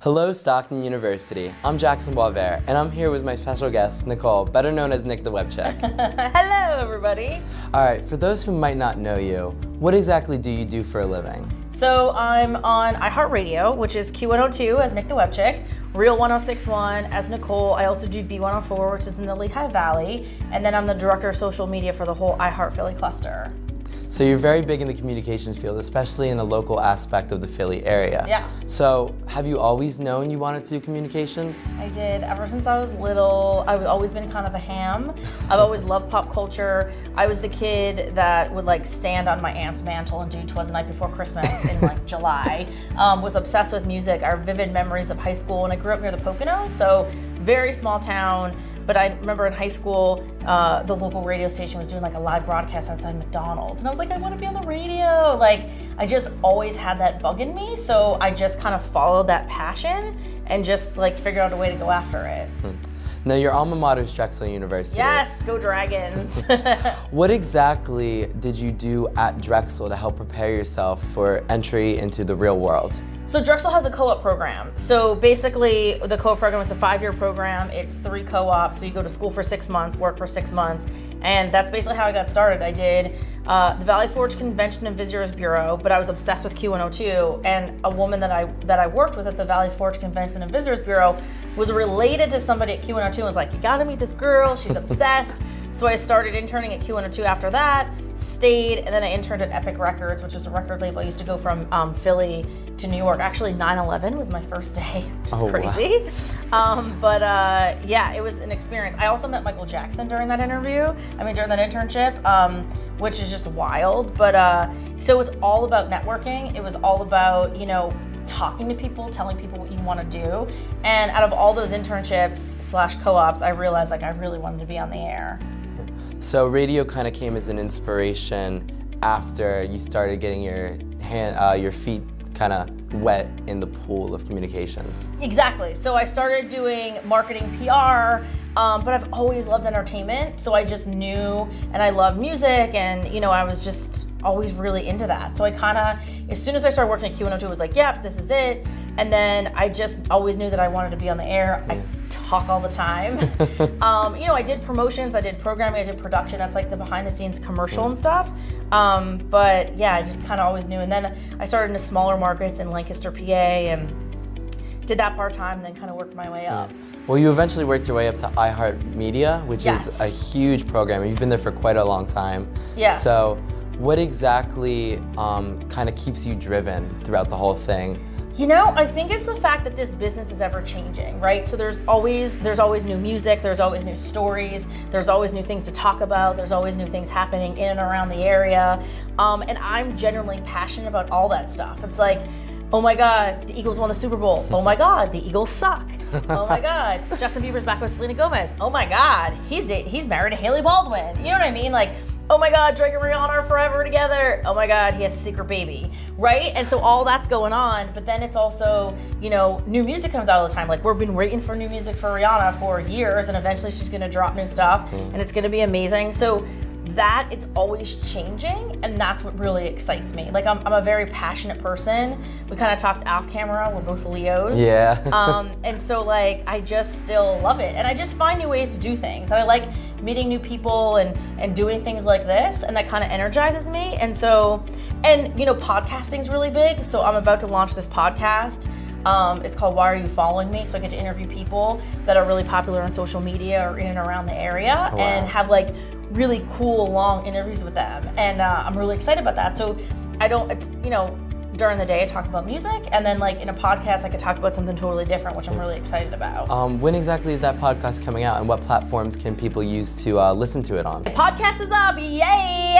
Hello, Stockton University. I'm Jackson Boisvert, and I'm here with my special guest, Nicole, better known as Nick the Web Check. Hello, everybody. All right, for those who might not know you, what exactly do you do for a living? So I'm on iHeartRadio, which is Q102 as Nick the Web Check, Real 1061 as Nicole. I also do B104, which is in the Lehigh Valley, and then I'm the director of social media for the whole iHeart Philly cluster. So you're very big in the communications field, especially in the local aspect of the Philly area. Yeah. So have you always known you wanted to do communications? I did. Ever since I was little, I've always been kind of a ham. I've always loved pop culture. I was the kid that would like stand on my aunt's mantle and do 'Twas the Night Before Christmas in like July. Was obsessed with music. I have vivid memories of high school, and I grew up near the Poconos, so very small town. But I remember in high school, the local radio station was doing like a live broadcast outside McDonald's. And I was like, I want to be on the radio. Like, I just always had that bug in me. So I just kind of followed that passion and just like figured out a way to go after it. Now, your alma mater is Drexel University. Yes, go Dragons. What exactly did you do at Drexel to help prepare yourself for entry into the real world? So Drexel has a co-op program. So basically the co-op program is a 5-year program. It's 3 co-ops. So you go to school for 6 months, work for 6 months. And that's basically how I got started. I did the Valley Forge Convention and Visitors Bureau, but I was obsessed with Q102. And a woman that I worked with at the Valley Forge Convention and Visitors Bureau was related to somebody at Q102 and was like, you gotta meet this girl, she's obsessed. So I started interning at Q102 after that, stayed, and then I interned at Epic Records, which was a record label. I used to go from Philly to New York. Actually, 9/11 was my first day, which is crazy. Wow. Yeah, it was an experience. I also met Michael Jackson during that during that internship, which is just wild. But so it's all about networking. It was all about, talking to people, telling people what you want to do. And out of all those internships / co-ops, I realized like I really wanted to be on the air. So radio kind of came as an inspiration after you started getting your feet kind of wet in the pool of communications. Exactly. So I started doing marketing PR, but I've always loved entertainment. So I just knew, and I love music, and I was just always really into that. So I kind of, as soon as I started working at Q102, I was like, yep, this is it. And then I just always knew that I wanted to be on the air. I talk all the time. I did promotions, I did programming, I did production. That's like the behind the scenes commercial and stuff. But yeah, I just kind of always knew. And then I started in smaller markets in Lancaster, PA, and did that part-time, and then kind of worked my way up. Well, you eventually worked your way up to iHeartMedia, which is a huge program. You've been there for quite a long time. Yeah. So what exactly kind of keeps you driven throughout the whole thing? I think it's the fact that this business is ever changing, right? So there's always new music, there's always new stories, there's always new things to talk about, there's always new things happening in and around the area. And I'm genuinely passionate about all that stuff. It's like, oh my God, the Eagles won the Super Bowl. Oh my God, the Eagles suck. Oh my God, Justin Bieber's back with Selena Gomez. Oh my God, he's married to Haley Baldwin. You know what I mean? Like, oh my God, Drake and Rihanna are forever together. Oh my God, he has a secret baby, right? And so all that's going on, but then it's also, new music comes out all the time. Like, we've been waiting for new music for Rihanna for years, and eventually she's gonna drop new stuff, and it's gonna be amazing. So that, it's always changing, and that's what really excites me. Like, I'm a very passionate person. We kind of talked off camera, we're both Leos. Yeah. And so like, I just still love it. And I just find new ways to do things. And I like meeting new people and doing things like this, and that kind of energizes me. And so, podcasting's really big. So I'm about to launch this podcast. It's called Why Are You Following Me? So I get to interview people that are really popular on social media or in and around the area. Wow. And have like really cool long interviews with them. And I'm really excited about that. So during the day I talk about music, and then like in a podcast I could talk about something totally different, which I'm really excited about. When exactly is that podcast coming out, and what platforms can people use to listen to it on? The podcast is up, yay!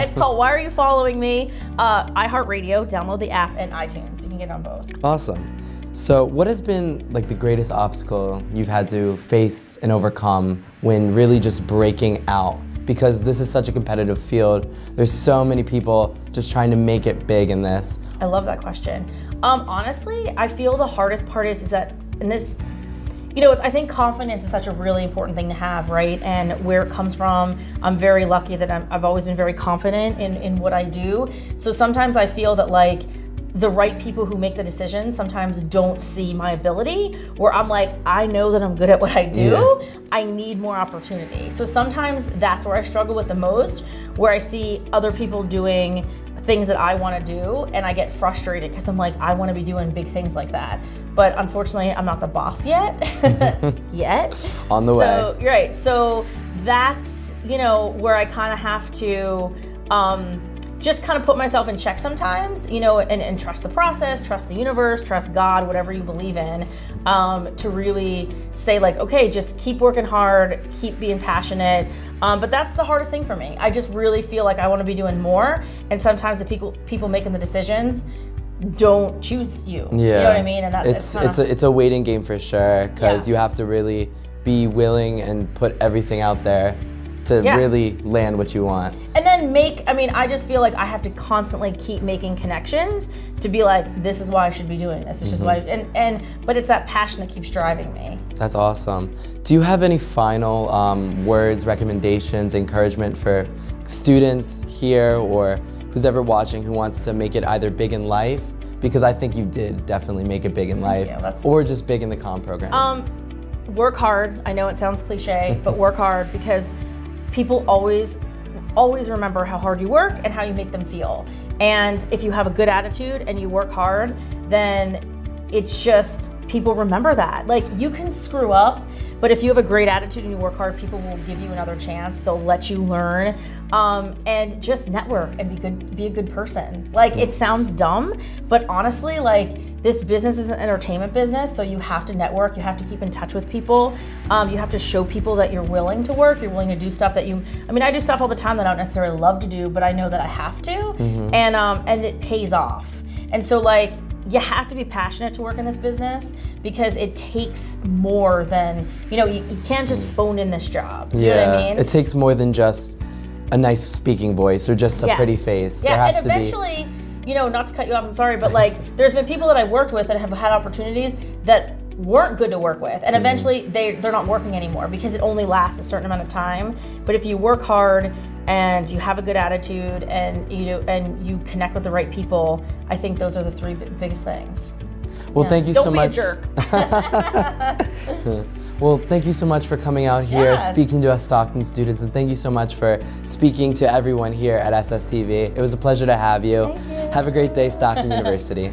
It's called Why Are You Following Me? iHeartRadio, download the app, and iTunes. You can get it on both. Awesome. So what has been like the greatest obstacle you've had to face and overcome when really just breaking out? Because this is such a competitive field. There's so many people just trying to make it big in this. I love that question. Honestly, I feel the hardest part is that in this, I think confidence is such a really important thing to have, right? And where it comes from, I'm very lucky that I've always been very confident in what I do. So sometimes I feel that like the right people who make the decisions sometimes don't see my ability, where I'm like, I know that I'm good at what I do. Yeah. I need more opportunity. So sometimes that's where I struggle with the most, where I see other people doing things that I want to do and I get frustrated because I'm like, I want to be doing big things like that. But unfortunately, I'm not the boss yet. Yet. On the way. So, you're right. So that's, where I kind of have to just kind of put myself in check sometimes, and trust the process, trust the universe, trust God, whatever you believe in, to really say like, okay, just keep working hard, keep being passionate. But that's the hardest thing for me. I just really feel like I want to be doing more. And sometimes the people making the decisions don't choose you. Yeah. You know what I mean? And it's a waiting game for sure, because you have to really be willing and put everything out there to really land what you want. And then I just feel like I have to constantly keep making connections to be like, this is why I should be doing this. It's just why, but it's that passion that keeps driving me. That's awesome. Do you have any final words, recommendations, encouragement for students here or who's ever watching who wants to make it either big in life? Because I think you did definitely make it big in life, or just big in the comm program. Work hard. I know it sounds cliche, but work hard, because people always remember how hard you work and how you make them feel. And if you have a good attitude and you work hard, then it's just, people remember that. Like, you can screw up, but if you have a great attitude and you work hard, people will give you another chance. They'll let you learn, and just network and be a good person. Like, it sounds dumb, but honestly, like, this business is an entertainment business, so you have to network, you have to keep in touch with people, you have to show people that you're willing to work, you're willing to do stuff that I do stuff all the time that I don't necessarily love to do, but I know that I have to, and it pays off. And so, like, you have to be passionate to work in this business, because it takes more than, you can't just phone in this job. You know what I mean? It takes more than just a nice speaking voice or just a pretty face. Yeah, there has and eventually, not to cut you off, I'm sorry, but like, there's been people that I've worked with that have had opportunities that weren't good to work with, and eventually they're not working anymore, because it only lasts a certain amount of time. But if you work hard and you have a good attitude and you connect with the right people, I think those are the three biggest things. Well, thank you so much. Don't be a jerk. Well, thank you so much for coming out here, speaking to us Stockton students, and thank you so much for speaking to everyone here at SSTV. It was a pleasure to have you. Thank you. Have a great day, Stockton University.